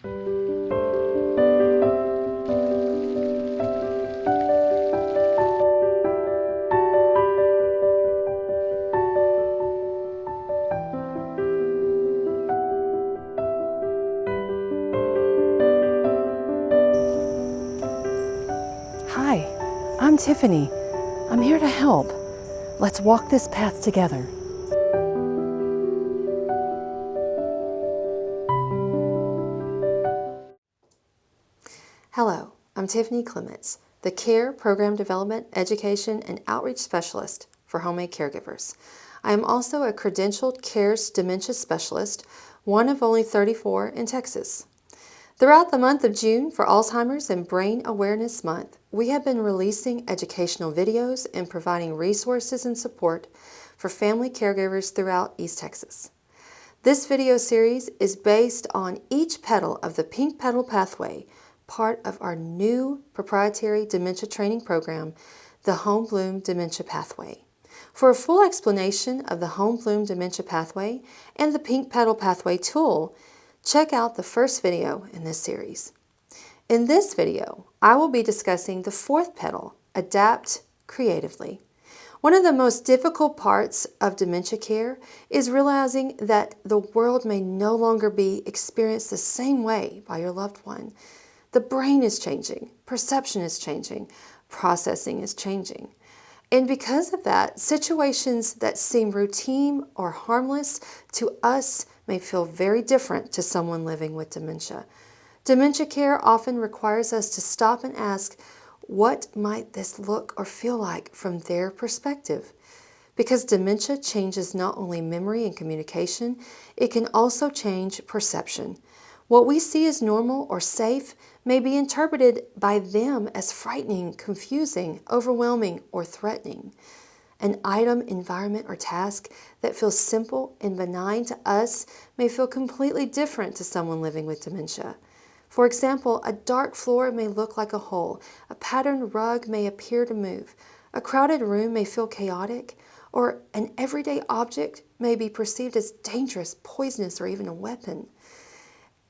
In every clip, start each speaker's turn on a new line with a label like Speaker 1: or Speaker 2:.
Speaker 1: Hi, I'm Tiffany. I'm here to help. Let's walk this path together.
Speaker 2: Hello, I'm Tiffany Clements, the Care, Program Development, Education, and Outreach Specialist for Home-Aid Caregivers. I am also a credentialed CARES dementia specialist, one of only 34 in Texas. Throughout the month of June for Alzheimer's and Brain Awareness Month, we have been releasing educational videos and providing resources and support for family caregivers throughout East Texas. This video series is based on each petal of the Pink Petal Pathway, part of our new proprietary dementia training program, the Home-Bloom Dementia Pathway. For a full explanation of the Home-Bloom Dementia Pathway and the Pink Petal Pathway tool, check out the first video in this series. In this video, I will be discussing the fourth petal, Adapt Creatively. One of the most difficult parts of dementia care is realizing that the world may no longer be experienced the same way by your loved one. The brain is changing, perception is changing, processing is changing. And because of that, situations that seem routine or harmless to us may feel very different to someone living with dementia. Dementia care often requires us to stop and ask, what might this look or feel like from their perspective? Because dementia changes not only memory and communication, it can also change perception. What we see as normal or safe may be interpreted by them as frightening, confusing, overwhelming, or threatening. An item, environment, or task that feels simple and benign to us may feel completely different to someone living with dementia. For example, a dark floor may look like a hole, a patterned rug may appear to move, a crowded room may feel chaotic, or an everyday object may be perceived as dangerous, poisonous, or even a weapon.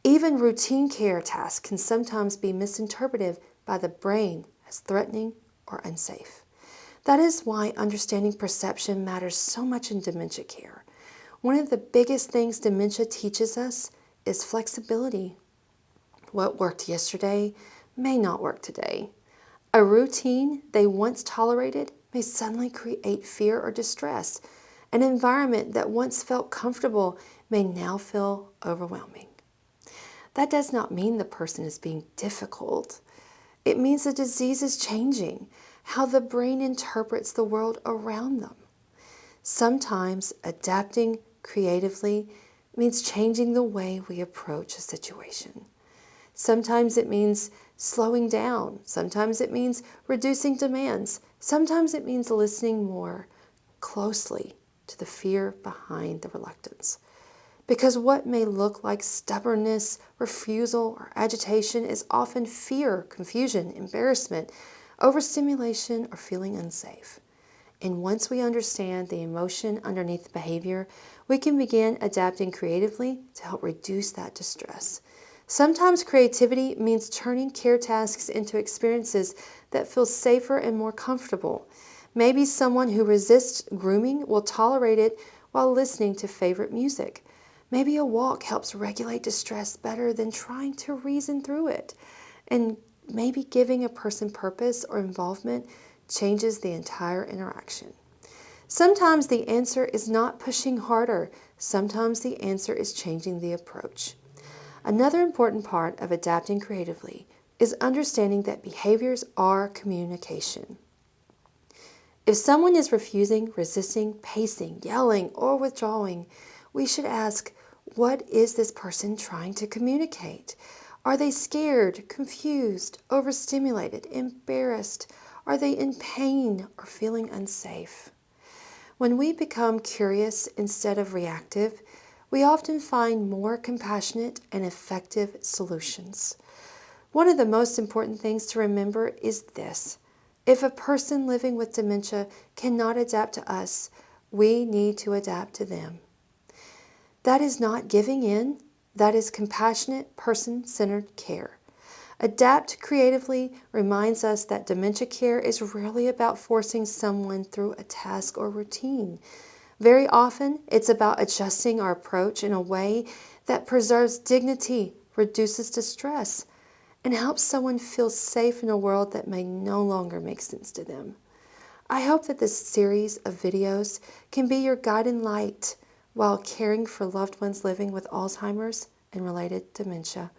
Speaker 2: Even routine care tasks can sometimes be misinterpreted by the brain as threatening or unsafe. That is why understanding perception matters so much in dementia care. One of the biggest things dementia teaches us is flexibility. What worked yesterday may not work today. A routine they once tolerated may suddenly create fear or distress. An environment that once felt comfortable may now feel overwhelming. That does not mean the person is being difficult. It means the disease is changing, how the brain interprets the world around them. Sometimes adapting creatively means changing the way we approach a situation. Sometimes it means slowing down. Sometimes it means reducing demands. Sometimes it means listening more closely to the fear behind the reluctance. Because what may look like stubbornness, refusal, or agitation is often fear, confusion, embarrassment, overstimulation, or feeling unsafe. And once we understand the emotion underneath the behavior, we can begin adapting creatively to help reduce that distress. Sometimes creativity means turning care tasks into experiences that feel safer and more comfortable. Maybe someone who resists grooming will tolerate it while listening to favorite music. Maybe a walk helps regulate distress better than trying to reason through it. And maybe giving a person purpose or involvement changes the entire interaction. Sometimes the answer is not pushing harder. Sometimes the answer is changing the approach. Another important part of adapting creatively is understanding that behaviors are communication. If someone is refusing, resisting, pacing, yelling, or withdrawing, we should ask, what is this person trying to communicate? Are they scared, confused, overstimulated, embarrassed? Are they in pain or feeling unsafe? When we become curious instead of reactive, we often find more compassionate and effective solutions. One of the most important things to remember is this. If a person living with dementia cannot adapt to us, we need to adapt to them. That is not giving in. That is compassionate, person-centered care. Adapt creatively reminds us that dementia care is rarely about forcing someone through a task or routine. Very often, it's about adjusting our approach in a way that preserves dignity, reduces distress, and helps someone feel safe in a world that may no longer make sense to them. I hope that this series of videos can be your guiding light while caring for loved ones living with Alzheimer's and related dementia.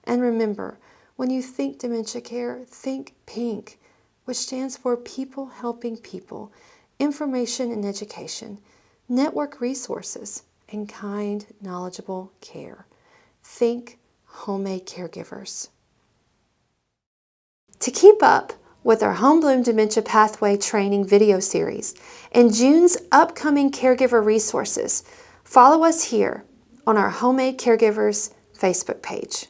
Speaker 2: And remember, when you think dementia care, think PINK, which stands for People Helping People, Information and Education, Network Resources, and Kind, Knowledgeable Care. Think Home-Aid Caregivers. To keep up with our Home-Bloom Dementia Pathway training video series and June's upcoming caregiver resources, follow us here on our Home-Aid Caregivers Facebook page.